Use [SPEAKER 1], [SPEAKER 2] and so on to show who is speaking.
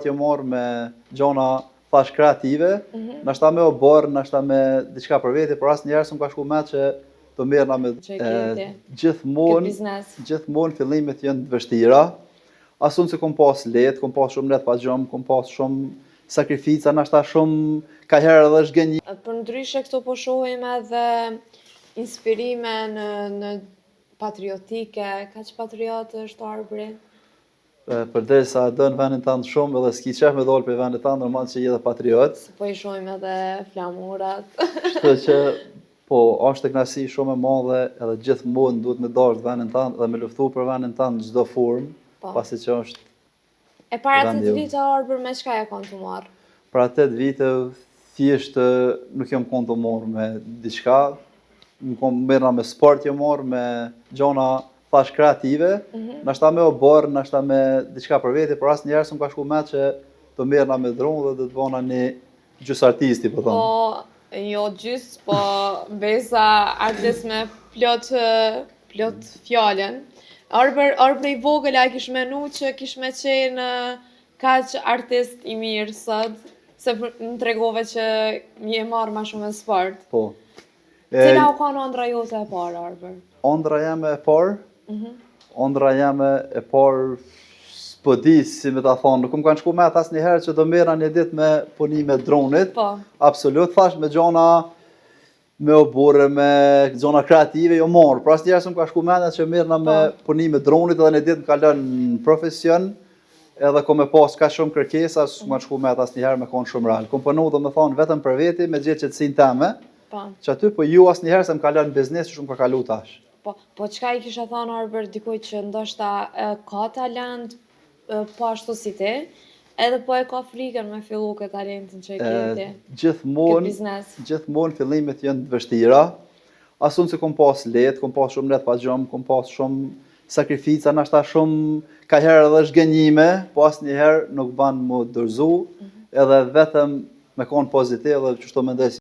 [SPEAKER 1] Të marrë me gjona thash kreative, nashta me o borë, nashta me diçka për veti, por asnjëherë s'm ka shku met që të merrna me gjithmonë fillimet janë të vështira. As unë se kom pas lehtë, kom pas shumë lehtë pa gjum, kom pas shumë sakrifica, nashta shumë kajherë edhe zhgënjime.
[SPEAKER 2] Përndryshe këtu po shohim edhe inspirime në patriotike, kaq patriot është Arbëri.
[SPEAKER 1] Përderisa dën vendin tënd shumë edhe s'ki qef me dal për vendin tënd, normal që je edhe patriot.
[SPEAKER 2] Po i shohim edhe flamurat.
[SPEAKER 1] Kështu që po është të kënaqësi shumë e madhe edhe gjithmonë duhet me dashur vendin tënd dhe me luftu për vendin tënd në çdo formë, pasi që është.
[SPEAKER 2] E para 8 vite Arbër me çka ja kanë të marrë?
[SPEAKER 1] Para 8 vite thjesht nuk jam kon të marr me diçka, nuk merrna me sport jam marr me gjona thash kreative, nashta me o borë, nashta me diçka për veti, por asnjëherë s'm ka shku met që të merrna me dronë dhe të bëna një gjys artisti, po thonë.
[SPEAKER 2] Po, jo gjys, po besa artist me plot fjalën. Arbër i vogël a kish menu që kish me qenë kaq artist i mirë sot, se më tregove që mi e marrë ma shumë në sport.
[SPEAKER 1] Po.
[SPEAKER 2] Cila u kanë ëndra jote e parë, Arbër?
[SPEAKER 1] Ëndra jeme e parë? Ëndra jeme e parë s'po di si me ta thonë, nuk më kanë shku met asnjëherë që do merra një ditë me punime dronit.
[SPEAKER 2] Po.
[SPEAKER 1] Absolut, thash me gjona me oborë, me gjona kreative, jo marrë. Por asnjëherë s'm ka shku met që merrna me punime dronit edhe një ditë më ka lënë në profesion, edhe kom e pas ka shumë kërkesa, s'm ka shku met asnjëherë me konë shumë real. Kom punu domethënë vetëm për veti me gjetë qetësinë time, që aty po ju asnjëherë s'm ka lënë biznes që shumë ka kalu tash.
[SPEAKER 2] Po çka i kisha thënë Arbër dikujt që ndoshta ka talent, po ashtu si ti, edhe po e ka frikën me fillu këtë talentin që e ke ti?
[SPEAKER 1] Gjithmonë fillimet janë të vështira. As unë se kom pas lehtë, kom pas shumë lehtë pa gjum, kom pas shumë sakrifica, nashta shumë kajherë edhe zhgënjime, po asnjëherë nuk ban më dorëzu, edhe vetëm me konë pozitiv dhe çështo mendoj